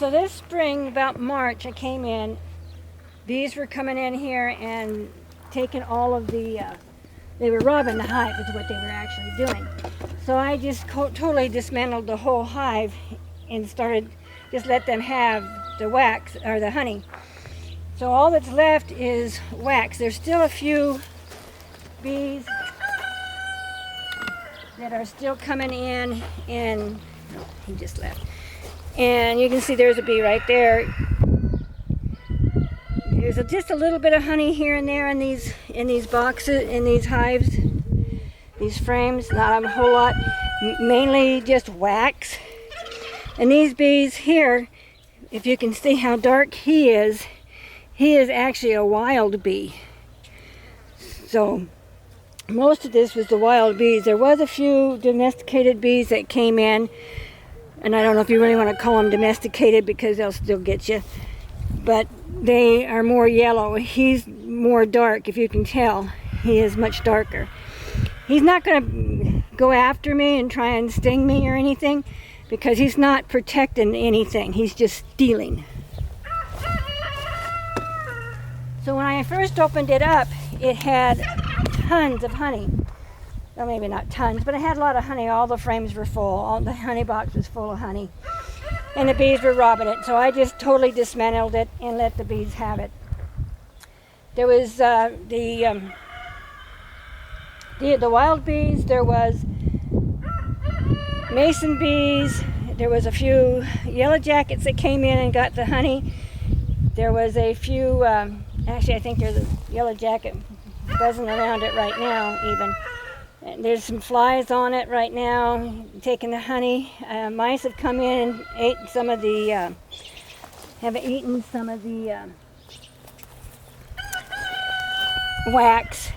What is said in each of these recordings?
So this spring, about March, I came in. Bees were coming in here and taking all of the, they were robbing the hive is what they were actually doing. So I just totally dismantled the whole hive and started, just let them have the wax, or the honey. So all that's left is wax. There's still a few bees that are still coming in, and oh, he just left. And you can see there's a bee right there. There's just a little bit of honey here and there in these boxes, in these hives, these frames. Not a whole lot, mainly just wax. And these bees here, if you can see how dark he is actually a wild bee. So most of this was the wild bees. There was a few domesticated bees that came in, and I don't know if you really want to call them domesticated because they'll still get you, but they are more yellow. He's more dark, if you can tell. He is much darker. He's not going to go after me and try and sting me or anything because he's not protecting anything. He's just stealing. So when I first opened it up, it had tons of honey. Well, maybe not tons, but it had a lot of honey. All the frames were full. All the honey box was full of honey. And the bees were robbing it. So I just totally dismantled it and let the bees have it. There was the wild bees. There was mason bees. There was a few yellow jackets that came in and got the honey. There was a few, actually I think there's a yellow jacket buzzing around it right now even. And there's some flies on it right now, taking the honey. Mice have come in and ate some of the, have eaten some of the wax.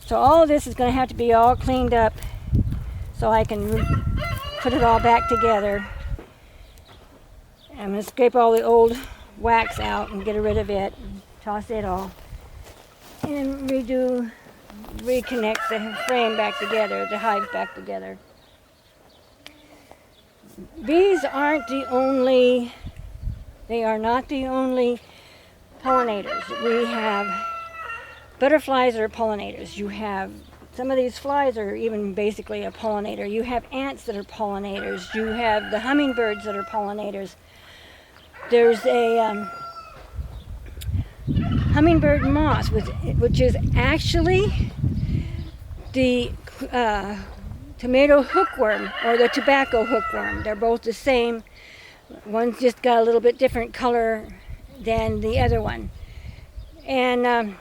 So all of this is going to have to be all cleaned up so I can put it all back together. I'm going to scrape all the old wax out and get rid of it, toss it all, and reconnect the frame back together, the hive back together. Bees aren't the only, they are not the only pollinators. We have butterflies that are pollinators. You have, some of these flies are even basically a pollinator. You have ants that are pollinators. You have the hummingbirds that are pollinators. There's a hummingbird moth, which is actually the tomato hookworm or the tobacco hookworm. They're both the same. One's just got a little bit different color than the other one. And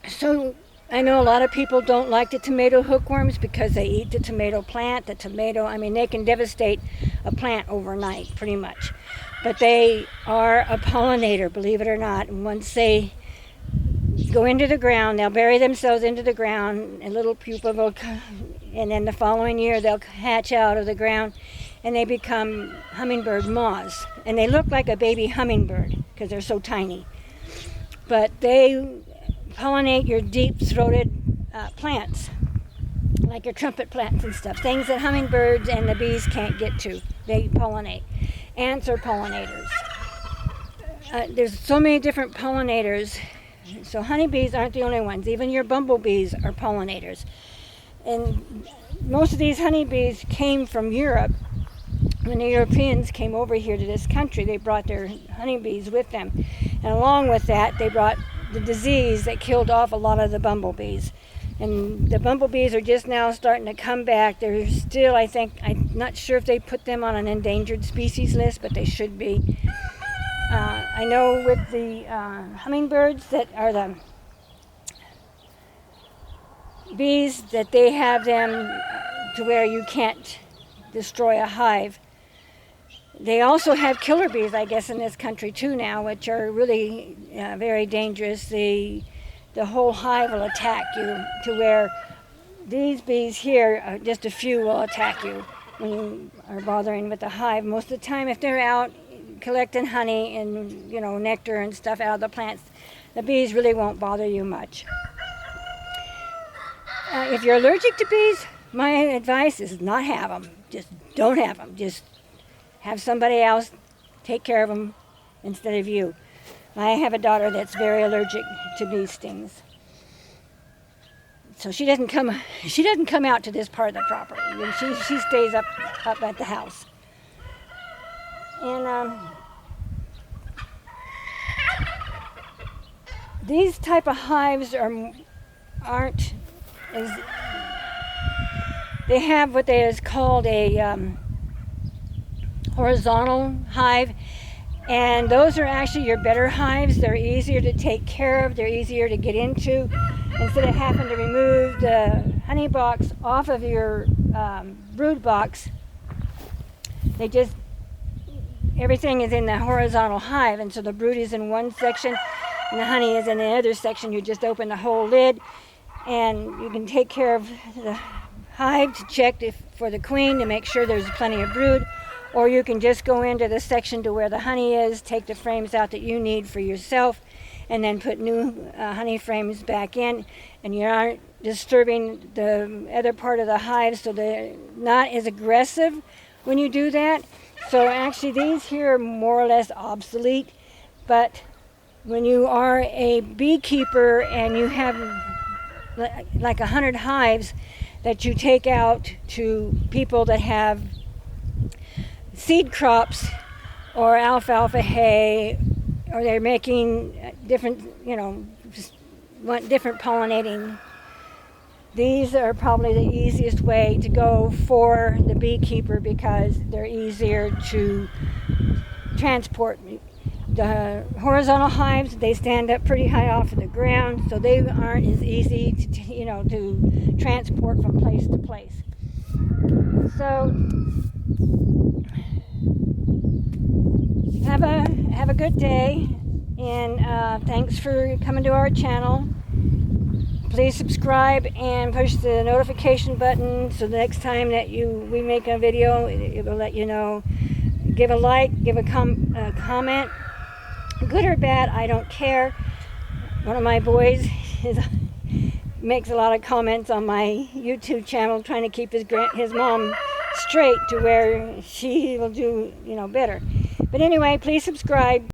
so I know a lot of people don't like the tomato hookworms because they eat the tomato plant. The tomato, I mean, they can devastate a plant overnight pretty much. But they are a pollinator, believe it or not. And once they go into the ground, they'll bury themselves into the ground, and little pupa will come, and then the following year they'll hatch out of the ground, and they become hummingbird moths. And they look like a baby hummingbird because they're so tiny. But they pollinate your deep-throated plants, like your trumpet plants and stuff, things that hummingbirds and the bees can't get to. They pollinate. Ants are pollinators. There's so many different pollinators. So honeybees aren't the only ones. Even your bumblebees are pollinators. And most of these honeybees came from Europe. When the Europeans came over here to this country, they brought their honeybees with them. And along with that, they brought the disease that killed off a lot of the bumblebees. And the bumblebees are just now starting to come back. They're still, I think, I'm not sure if they put them on an endangered species list, but they should be. I know with the hummingbirds that are the bees, that they have them to where you can't destroy a hive. They also have killer bees, I guess, in this country too now, which are really very dangerous. The whole hive will attack you to where these bees here, just a few will attack you when you are bothering with the hive. Most of the time, if they're out collecting honey and, you know, nectar and stuff out of the plants, the bees really won't bother you much. If you're allergic to bees, my advice is not have them. Just don't have them. Just have somebody else take care of them instead of you. I have a daughter that's very allergic to bee stings. So she doesn't come out to this part of the property. She stays up at the house. And these type of hives aren't as, they have what is called a horizontal hive, and those are actually your better hives. They're easier to take care of, they're easier to get into. Instead of having to remove the honey box off of your brood box, everything is in the horizontal hive, and so the brood is in one section and the honey is in the other section. You just open the whole lid and you can take care of the hive to check for the queen to make sure there's plenty of brood, or you can just go into the section to where the honey is, take the frames out that you need for yourself, and then put new honey frames back in, and you aren't disturbing the other part of the hive, so they're not as aggressive when you do that. So actually these here are more or less obsolete, but when you are a beekeeper and you have like 100 hives that you take out to people that have seed crops or alfalfa hay, or they're making different, just want different pollinating, these are probably the easiest way to go for the beekeeper because they're easier to transport. The horizontal hives, they stand up pretty high off of the ground, so they aren't as easy to transport from place to place. So have a good day, and thanks for coming to our channel. Please subscribe and push the notification button so the next time that we make a video, it will let you know. Give a like, give a comment, good or bad, I don't care. One of my boys makes a lot of comments on my YouTube channel trying to keep his mom straight to where she will do better. But anyway, please subscribe.